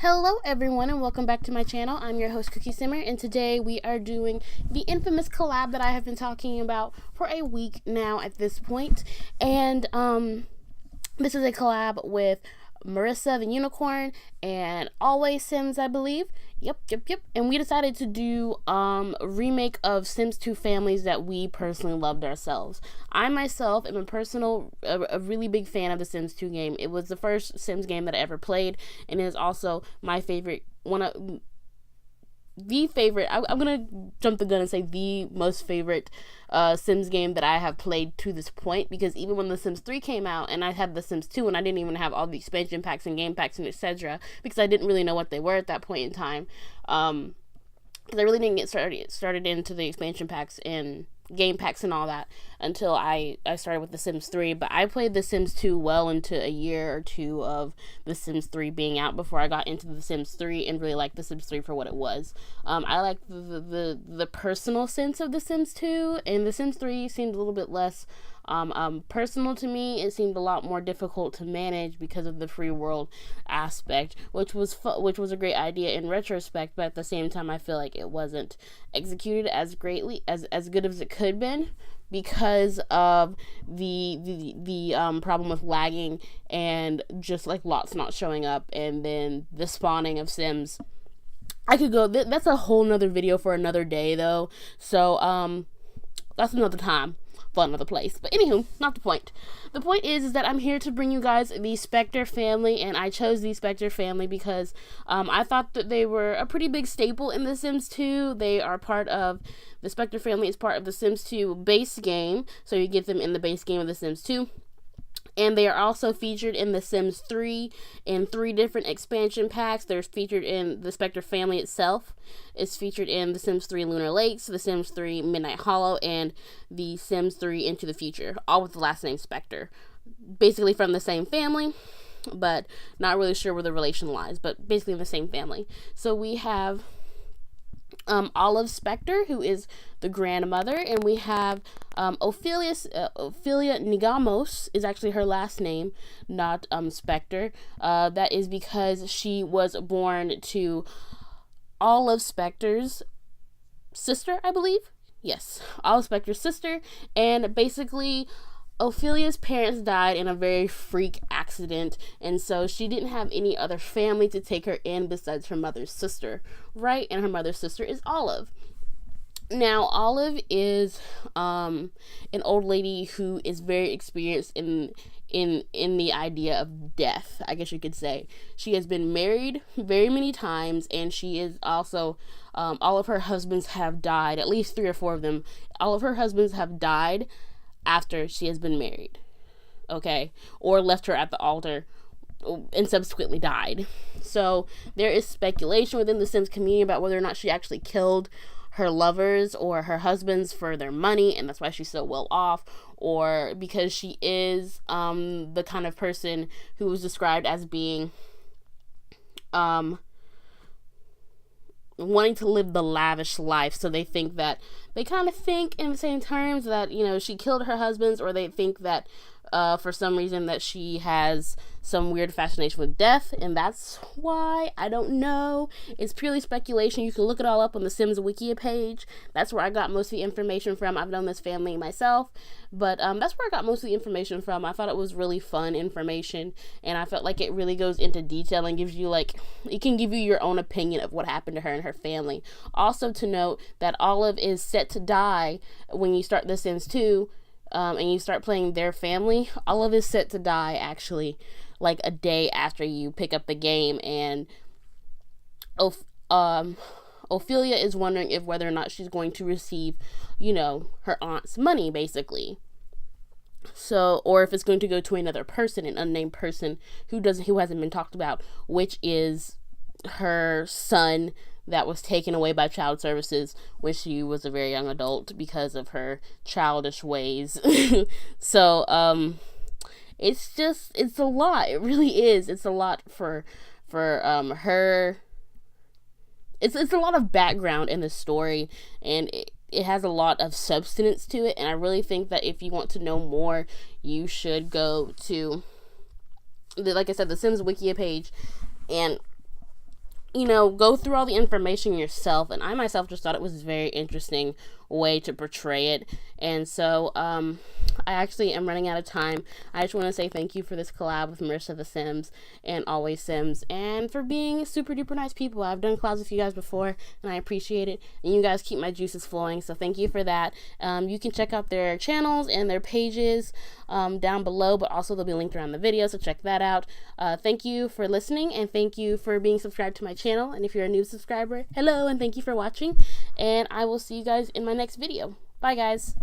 Hello everyone and welcome back to my channel. I'm your host Cookie Simmer, and today we are doing the infamous collab that I have been talking about for a week now at this point. And this is a collab with Marissa the Unicorn and Always Sims, I believe. Yep. And we decided to do a remake of Sims 2 families that we personally loved ourselves. I myself am a really big fan of the Sims 2 game. It was the first Sims game that I ever played, and it is also my favorite, I'm gonna jump the gun and say the most favorite Sims game that I have played to this point, because even when the Sims 3 came out and I had the Sims 2 and I didn't even have all the expansion packs and game packs and etc., because I didn't really know what they were at that point in time, because I really didn't get started into the expansion packs and game packs and all that until I started with the Sims 3. But I played the Sims 2 well into a year or two of the Sims 3 being out before I got into the Sims 3 and really liked the Sims 3 for what it was. I liked the personal sense of the Sims 2, and the Sims 3 seemed a little bit less personal to me. It seemed a lot more difficult to manage because of the free world aspect, which was a great idea in retrospect, but at the same time I feel like it wasn't executed as greatly as good as it could have been, because of the problem with lagging and just like lots not showing up, and then the spawning of Sims. I could go that's a whole nother video for another day though, so that's another time for another place. But anywho, not the point. The point is that I'm here to bring you guys the Specter family, and I chose the Specter family because I thought that they were a pretty big staple in The Sims 2. They are part of the Specter family is part of the Sims 2 base game, so you get them in the base game of The Sims 2. And they are also featured in The Sims 3 in 3 different expansion packs. They're featured in the Specter family itself. It's featured in The Sims 3 Lunar Lakes, The Sims 3 Midnight Hollow, and The Sims 3 Into the Future, all with the last name Specter. Basically from the same family, but not really sure where the relation lies, but basically in the same family. So we have Olive Specter, who is the grandmother, and we have Ophelia Nigmos is actually her last name, not Specter. That is because she was born to Olive Specter's sister, I believe. Yes, Olive Specter's sister, and basically Ophelia's parents died in a very freak accident, and so she didn't have any other family to take her in besides her mother's sister, right? And her mother's sister is Olive. Now, Olive is an old lady who is very experienced in the idea of death, I guess you could say. She has been married very many times, and she is also all of her husbands have died, at least 3 or 4 of them. All of her husbands have died after she has been married, okay, or left her at the altar and subsequently died. So there is speculation within the Sims community about whether or not she actually killed her lovers or her husbands for their money, and that's why she's so well off, or because she is the kind of person who was described as being wanting to live the lavish life. So they kind of think in the same terms that, you know, she killed her husbands, or they think that for some reason that she has some weird fascination with death, and that's why. I don't know. It's purely speculation. You can look it all up on the Sims Wikia page. That's where I got most of the information from. I've known this family myself, but that's where I got most of the information from. I thought it was really fun information, and I felt like it really goes into detail and gives you, like, it can give you your own opinion of what happened to her and her family. Also to note that Olive is set to die when you start The Sims 2, and you start playing their family. Olive is set to die actually like a day after you pick up the game, and Ophelia is wondering if whether or not she's going to receive, you know, her aunt's money basically. So, or if it's going to go to another person, an unnamed person who hasn't been talked about, which is her son that was taken away by child services when she was a very young adult because of her childish ways. So, it's a lot. It really is. It's a lot for her. It's a lot of background in the story, and it has a lot of substance to it, and I really think that if you want to know more, you should go to, like I said, the Sims Wikia page, and you know, go through all the information yourself. And I myself just thought it was a very interesting way to portray it. And so I actually am running out of time. I just want to say thank you for this collab with Marissa the Sims and Always Sims, and for being super duper nice people. I've done collabs with you guys before, and I appreciate it, and you guys keep my juices flowing, so thank you for that. You can check out their channels and their pages down below, but also they'll be linked around the video, so check that out. Thank you for listening, and thank you for being subscribed to my channel. And if you're a new subscriber, hello, and thank you for watching, and I will see you guys in my next video. Bye guys.